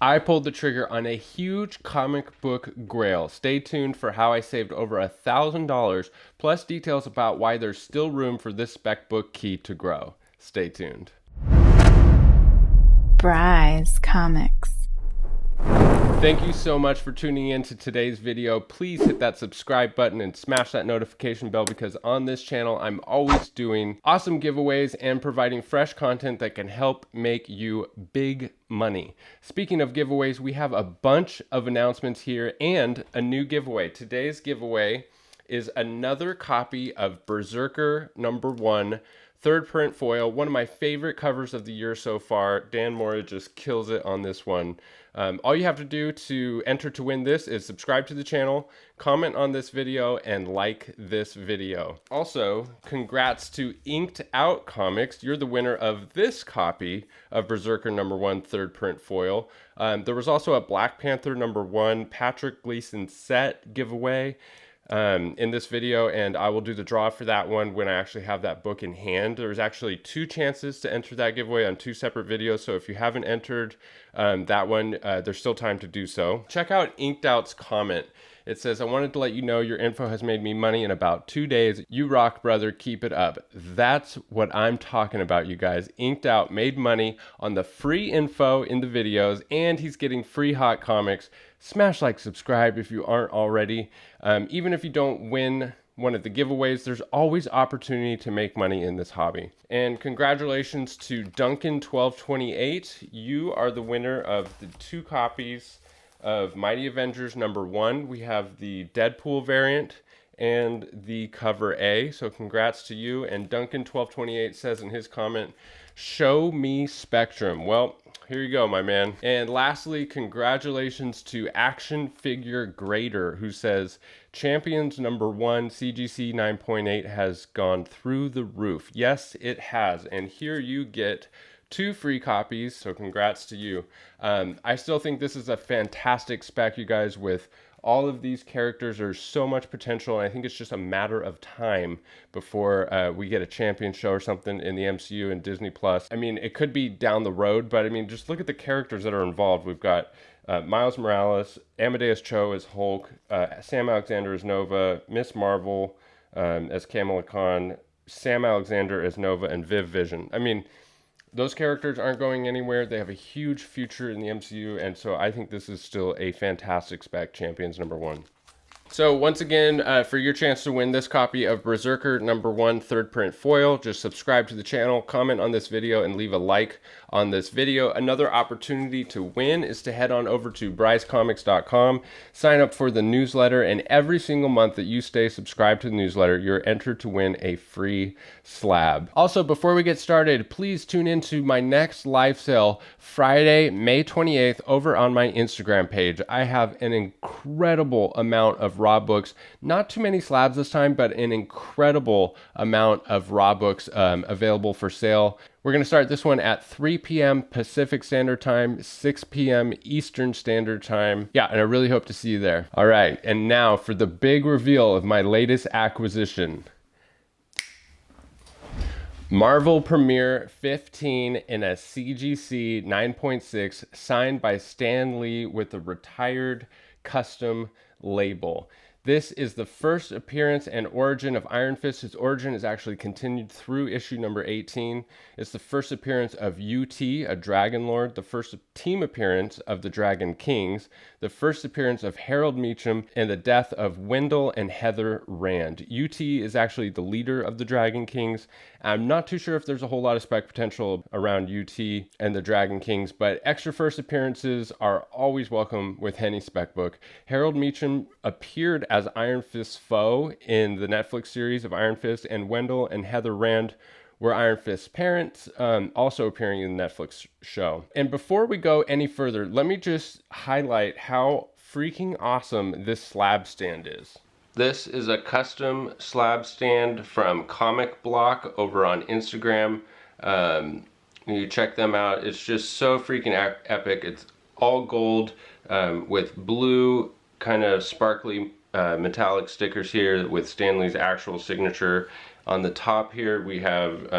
I pulled the trigger on a huge comic book grail. Stay tuned for how I saved over $1,000, plus details about why there's still room for this spec book key to grow. Stay tuned. Bry's Comics. Thank you so much for tuning in to today's video. Please hit that subscribe button and smash that notification bell, because on this channel I'm always doing awesome giveaways and providing fresh content that can help make you big money. Speaking of giveaways, we have a bunch of announcements here and a new giveaway. Today's giveaway is another copy of Berserker #1 third print foil, one of my favorite covers of the year so far. Dan Mora just kills it on this one. All you have to do to enter to win this is subscribe to the channel, comment on this video, and like this video. Also, congrats to Inked Out Comics. You're the winner of this copy of Berserker #1 third print foil. There was also a Black Panther #1 Patrick Gleason set giveaway in this video, and I will do the draw for that one when I actually have that book in hand. There's actually 2 chances to enter that giveaway on 2 separate videos, so if you haven't entered that one, there's still time to do so. Check out Inked Out's comment. It says, "I wanted to let you know your info has made me money in about 2 days. You rock, brother. Keep it up." That's what I'm talking about, you guys. Inked Out made money on the free info in the videos, and he's getting free hot comics. Smash like, subscribe if you aren't already. Even if you don't win one of the giveaways, there's always opportunity to make money in this hobby. And congratulations to Duncan1228. You are the winner of the 2 copies of Mighty Avengers #1. We have the Deadpool variant and the cover A. So congrats to you. And Duncan1228 says in his comment, "Show me Spectrum." Well, here you go, my man. And lastly, congratulations to Action Figure Grader, who says, "Champions #1 CGC 9.8 has gone through the roof." Yes, it has. And here you get 2 free copies, so congrats to you. I still think this is a fantastic spec, you guys. With all of these characters, there's so much potential, and I think it's just a matter of time before we get a champion show or something in the MCU and Disney Plus. I mean, it could be down the road, but I mean, just look at the characters that are involved. We've got Miles Morales, Amadeus Cho as Hulk, Sam Alexander as Nova, Miss Marvel as Kamala Khan, Sam Alexander as Nova, and Viv Vision. I mean, those characters aren't going anywhere. They have a huge future in the MCU, and so I think this is still a fantastic spec, Champions #1. So once again, for your chance to win this copy of Berserker #1 third print foil, just subscribe to the channel, comment on this video, and leave a like on this video. Another opportunity to win is to head on over to bryscomics.com, sign up for the newsletter, and every single month that you stay subscribed to the newsletter, you're entered to win a free slab. Also, before we get started, please tune into my next live sale Friday, May 28th, over on my Instagram page. I have an incredible amount of raw books, not too many slabs this time, but an incredible amount of raw books available for sale. We're going to start this one at 3 p.m. Pacific Standard Time, 6 p.m. Eastern Standard Time. Yeah, and I really hope to see you there. All right, and now for the big reveal of my latest acquisition. Marvel Premiere 15 in a CGC 9.6, signed by Stanley with a retired custom label. This is the first appearance and origin of Iron Fist. His origin is actually continued through issue number 18. It's the first appearance of UT, a Dragon Lord, the first team appearance of the Dragon Kings, the first appearance of Harold Meachum, and the death of Wendell and Heather Rand. UT is actually the leader of the Dragon Kings. I'm not too sure if there's a whole lot of spec potential around UT and the Dragon Kings, but extra first appearances are always welcome with any spec book. Harold Meachum appeared as Iron Fist's foe in the Netflix series of Iron Fist, and Wendell and Heather Rand were Iron Fist's parents, also appearing in the Netflix show. And before we go any further, let me just highlight how freaking awesome this slab stand is. This is a custom slab stand from Comic Block over on Instagram. You check them out. It's just so freaking epic. It's all gold with blue kind of sparkly metallic stickers here with Stanley's actual signature. On the top here we have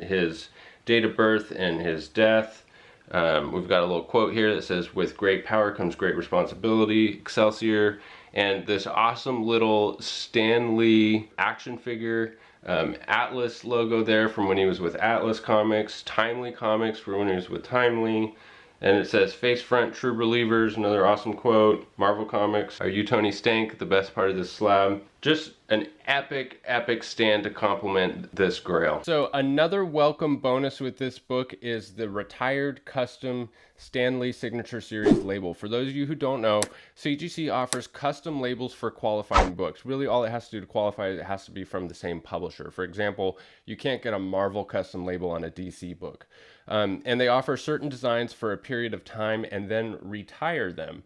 his date of birth and his death. We've got a little quote here that says, "With great power comes great responsibility, Excelsior," and this awesome little Stanley action figure, Atlas logo there from when he was with Atlas Comics, Timely Comics for when he was with Timely. And it says, "Face front, true believers," another awesome quote. Marvel Comics, "Are you Tony Stank? The best part of this slab." Just an epic, epic stand to complement this Grail. So another welcome bonus with this book is the retired custom Stanley Signature Series label. For those of you who don't know, CGC offers custom labels for qualifying books. Really all it has to do to qualify it has to be from the same publisher. For example, you can't get a Marvel custom label on a DC book. And they offer certain designs for a period of time and then retire them.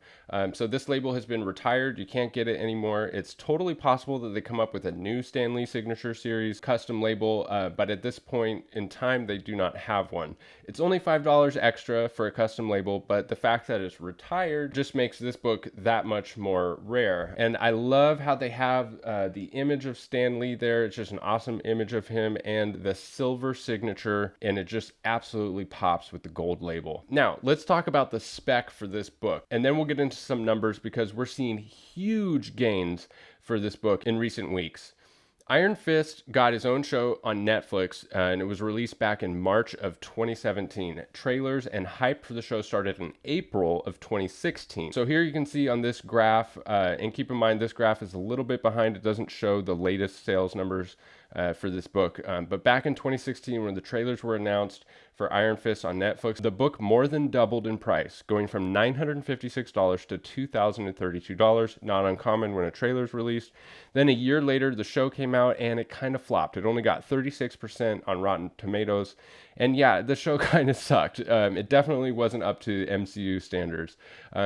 So this label has been retired. You can't get it anymore. It's totally possible that they come up with a new Stanley Signature Series custom label, but at this point in time, they do not have one. It's only $5 extra for a custom label, but the fact that it's retired just makes this book that much more rare. And I love how they have the image of Stan Lee there. It's just an awesome image of him and the silver signature, and it just absolutely pops with the gold label. Now, let's talk about the spec for this book, and then we'll get into some numbers because we're seeing huge gains for this book in recent weeks. Iron Fist got his own show on Netflix, and it was released back in March of 2017. Trailers and hype for the show started in April of 2016. So here you can see on this graph, and keep in mind this graph is a little bit behind. It doesn't show the latest sales numbers for this book. But back in 2016, when the trailers were announced for Iron Fist on Netflix, the book more than doubled in price, going from $956 to $2,032. Not uncommon when a trailer is released. Then a year later, the show came out and it kind of flopped. It only got 36% on Rotten Tomatoes. And yeah, the show kind of sucked. It definitely wasn't up to MCU standards.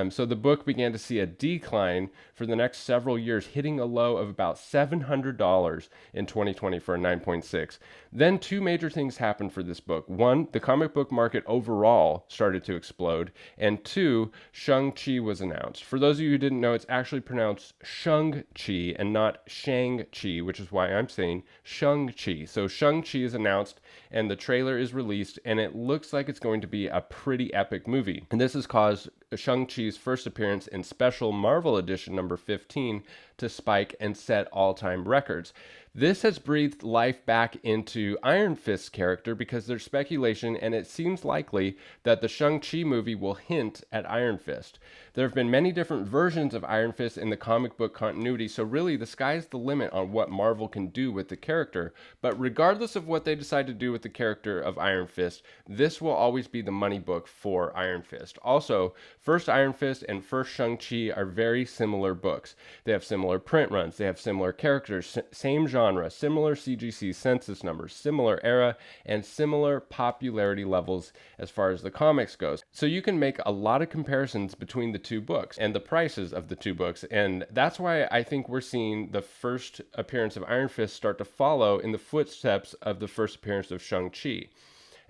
So the book began to see a decline for the next several years, hitting a low of about $700 in 2020 for a 9.6. Then two major things happened for this book. One, the comic book market overall started to explode. And two, Shung Chi was announced. For those of you who didn't know, it's actually pronounced Shung Chi and not Shang Chi, which is why I'm saying Shung Chi. So Shung Chi is announced and the trailer is released, and it looks like it's going to be a pretty epic movie. And this has caused Shang Chi's first appearance in Special Marvel Edition number 15 to spike and set all-time records. This has breathed life back into Iron Fist's character because there's speculation, and it seems likely that the Shang-Chi movie will hint at Iron Fist. There have been many different versions of Iron Fist in the comic book continuity, so really the sky's the limit on what Marvel can do with the character. But regardless of what they decide to do with the character of Iron Fist, this will always be the money book for Iron Fist. Also, first Iron Fist and first Shang-Chi are very similar books. They have similar print runs, they have similar characters, same genre, similar CGC census numbers, similar era, and similar popularity levels as far as the comics goes. So you can make a lot of comparisons between the two books and the prices of the two books, and that's why I think we're seeing the first appearance of Iron Fist start to follow in the footsteps of the first appearance of Shang-Chi.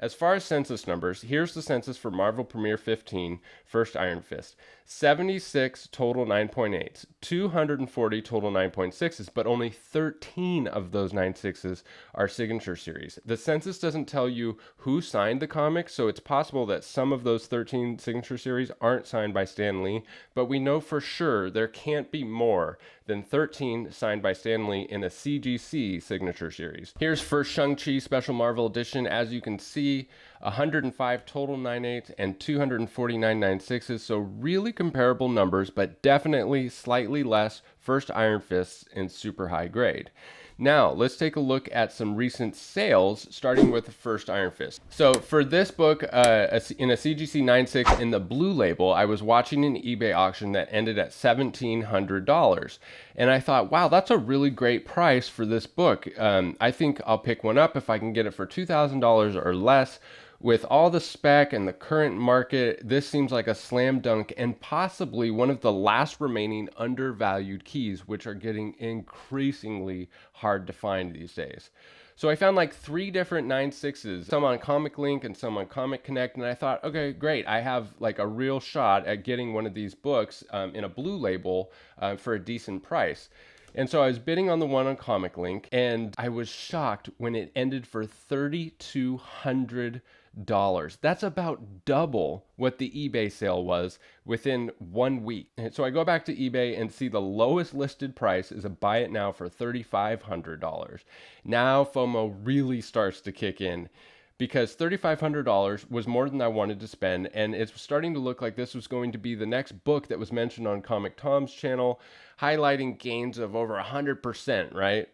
As far as census numbers, here's the census for Marvel Premiere 15, First Iron Fist. 76 total 9.8s, 240 total 9.6s, but only 13 of those 9.6s are signature series. The census doesn't tell you who signed the comic, so it's possible that some of those 13 signature series aren't signed by Stan Lee, but we know for sure there can't be more than 13 signed by Stan Lee in a CGC signature series. Here's First Shang-Chi Special Marvel Edition. As you can see, 105 total 9.8s and 249 9.6s, so really comparable numbers, but definitely slightly less First Iron Fists in super high grade. Now, let's take a look at some recent sales, starting with the First Iron Fist. So for this book, in a CGC 9.6 in the blue label, I was watching an eBay auction that ended at $1,700. And I thought, wow, that's a really great price for this book. I think I'll pick one up if I can get it for $2,000 or less. With all the spec and the current market, this seems like a slam dunk and possibly one of the last remaining undervalued keys, which are getting increasingly hard to find these days. So I found like 3 different 9.6s, some on Comic Link and some on Comic Connect, and I thought, okay, great, I have like a real shot at getting one of these books in a blue label for a decent price. And so I was bidding on the one on Comic Link, and I was shocked when it ended for $3,200. That's about double what the eBay sale was within 1 week. And so I go back to eBay and see the lowest listed price is a buy it now for $3,500. Now FOMO really starts to kick in, because $3,500 was more than I wanted to spend, and it's starting to look like this was going to be the next book that was mentioned on Comic Tom's channel, highlighting gains of over 100%, right?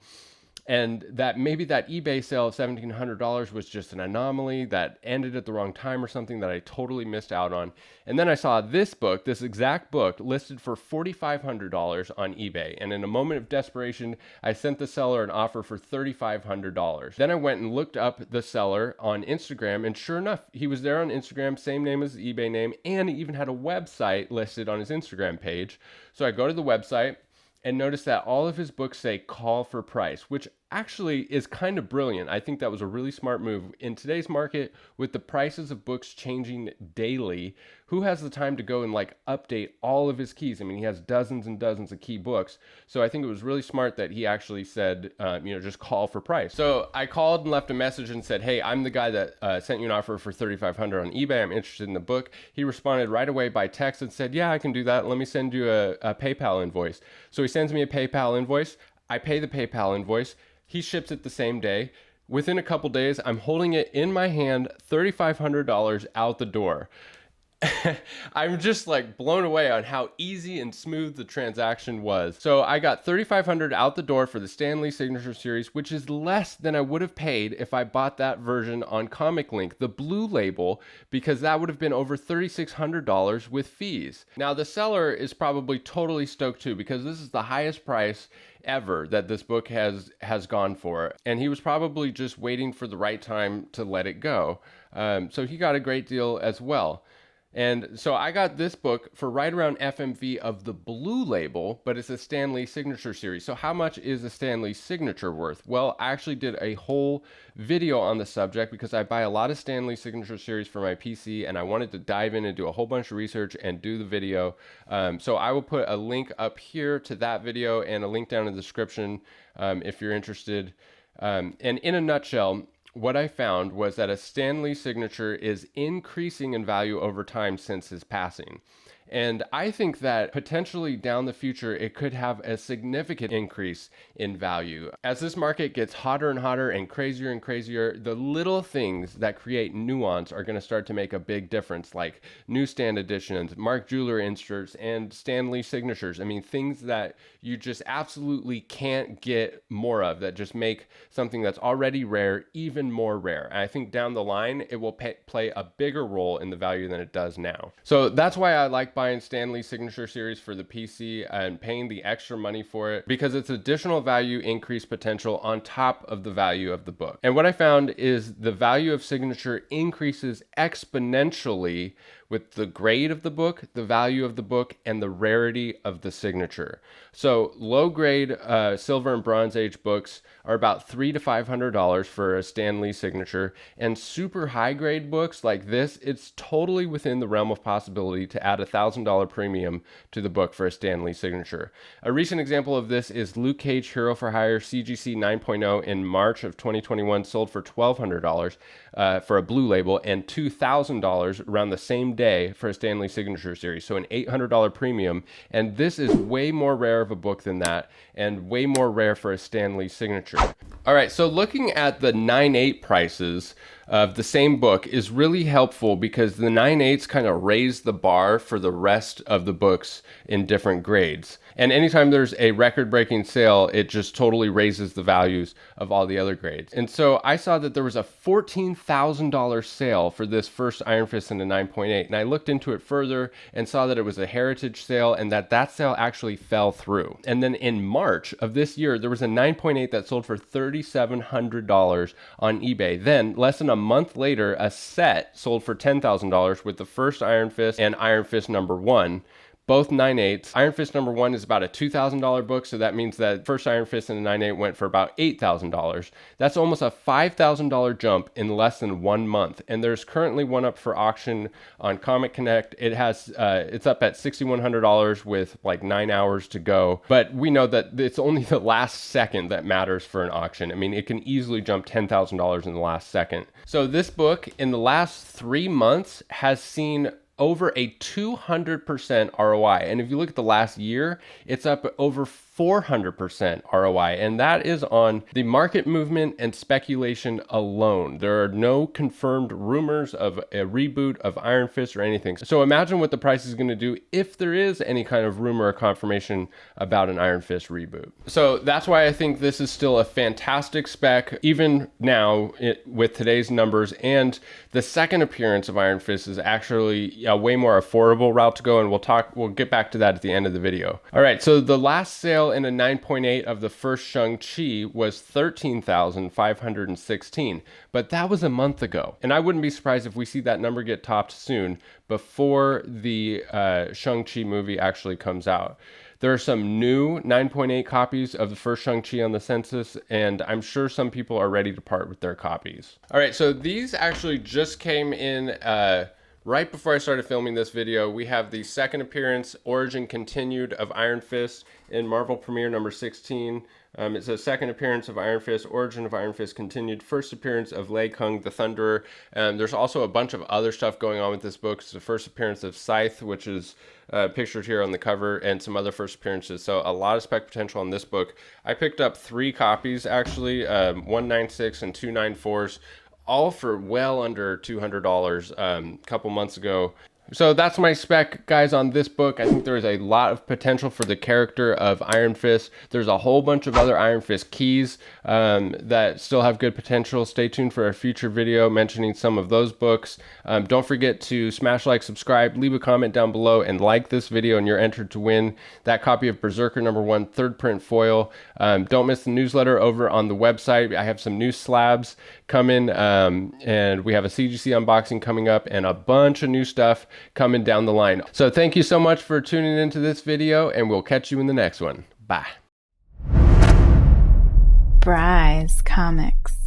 And that maybe that eBay sale of $1,700 was just an anomaly that ended at the wrong time or something that I totally missed out on. And then I saw this book, this exact book, listed for $4,500 on eBay. And in a moment of desperation, I sent the seller an offer for $3,500. Then I went and looked up the seller on Instagram, and sure enough, he was there on Instagram, same name as the eBay name, and he even had a website listed on his Instagram page. So I go to the website and notice that all of his books say call for price, which actually is kind of brilliant. I think that was a really smart move. In today's market, with the prices of books changing daily, who has the time to go and like update all of his keys? I mean, he has dozens and dozens of key books. So I think it was really smart that he actually said, just call for price. So I called and left a message and said, hey, I'm the guy that sent you an offer for $3,500 on eBay. I'm interested in the book. He responded right away by text and said, yeah, I can do that. Let me send you a PayPal invoice. So he sends me a PayPal invoice. I pay the PayPal invoice. He ships it the same day. Within a couple days, I'm holding it in my hand, $3,500 out the door. I'm just like blown away on how easy and smooth the transaction was. So I got $3,500 out the door for the Stanley Signature Series, which is less than I would have paid if I bought that version on Comic Link, the blue label, because that would have been over $3,600 with fees. Now the seller is probably totally stoked too, because this is the highest price ever that this book has gone for, and he was probably just waiting for the right time to let it go. So he got a great deal as well. And so I got this book for right around FMV of the blue label, but it's a Stanley Signature Series. So how much is a Stanley Signature worth? Well, I actually did a whole video on the subject because I buy a lot of Stanley Signature Series for my PC, and I wanted to dive in and do a whole bunch of research and do the video. So I will put a link up here to that video and a link down in the description if you're interested. And in a nutshell, what I found was that a Stanley signature is increasing in value over time since his passing. And I think that potentially down the future, it could have a significant increase in value. As this market gets hotter and hotter and crazier, the little things that create nuance are going to start to make a big difference, like newsstand editions, Mark Jeweler inserts, and Stanley signatures. I mean, things that you just absolutely can't get more of, that just make something that's already rare even more rare. And I think down the line, it will play a bigger role in the value than it does now. So that's why I like buying Stanley Signature Series for the PC and paying the extra money for it, because it's additional value increase potential on top of the value of the book. And what I found is the value of signature increases exponentially with the grade of the book, the value of the book, and the rarity of the signature. So low grade silver and bronze age books are about $300 to $500 for a Stanley signature, and super high grade books like this, it's totally within the realm of possibility to add $1,000 premium to the book for a Stanley signature. A recent example of this is Luke Cage Hero for Hire CGC 9.0 in March of 2021, sold for $1,200 for a blue label, and $2,000 around the same day for a Stanley Signature Series, so an $800 premium. And this is way more rare of a book than that, and way more rare for a Stanley Signature. All right, so looking at the 9.8 prices of the same book is really helpful, because the 9.8s kind of raise the bar for the rest of the books in different grades. And anytime there's a record-breaking sale, it just totally raises the values of all the other grades. And so I saw that there was a $14,000 sale for this first Iron Fist in a 9.8. And I looked into it further and saw that it was a heritage sale, and that sale actually fell through. And then in March of this year, there was a 9.8 that sold for $3,700 on eBay. Then, less than a month later, a set sold for $10,000 with the first Iron Fist and Iron Fist #1. both 9/8. Iron Fist number 1 is about a $2,000 book, so that means that first Iron Fist and the 9/8 went for about $8,000. That's almost a $5,000 jump in less than 1 month, and there's currently one up for auction on Comic Connect. It has it's up at $6,100 with like 9 hours to go, but we know that it's only the last second that matters for an auction. I mean, it can easily jump $10,000 in the last second. So this book in the last 3 months has seen over a 200% ROI. And if you look at the last year, it's up over 400% ROI. And that is on the market movement and speculation alone. There are no confirmed rumors of a reboot of Iron Fist or anything. So imagine what the price is going to do if there is any kind of rumor or confirmation about an Iron Fist reboot. So that's why I think this is still a fantastic spec, even now with today's numbers. And the second appearance of Iron Fist is actually a way more affordable route to go, and we'll get back to that at the end of the video. All right, so the last sale in a 9.8 of the first Shang Chi was $13,516, but that was a month ago, and I wouldn't be surprised if we see that number get topped soon before the Shang Chi movie actually comes out. There are some new 9.8 copies of the first Shang Chi on the census, and I'm sure some people are ready to part with their copies. All right, so these actually just came in right before I started filming this video. We have the second appearance, Origin Continued of Iron Fist in Marvel Premiere number 16. It says second appearance of Iron Fist, Origin of Iron Fist Continued, first appearance of Lei Kung the Thunderer. There's also a bunch of other stuff going on with this book. It's the first appearance of Scythe, which is pictured here on the cover, and some other first appearances. So a lot of spec potential on this book. I picked up 3 copies actually, 196 and 294s. All for well under $200 a couple months ago. So that's my spec, guys, on this book. I think there is a lot of potential for the character of Iron Fist. There's a whole bunch of other Iron Fist keys that still have good potential. Stay tuned for a future video mentioning some of those books. Don't forget to smash like, subscribe, leave a comment down below, and like this video, and you're entered to win that copy of Berserker number 1 third print foil. Don't miss the newsletter over on the website. I have some new slabs coming, and we have a CGC unboxing coming up, and a bunch of new stuff coming down the line. So thank you so much for tuning into this video, and we'll catch you in the next one. Bye. Bry's Comics.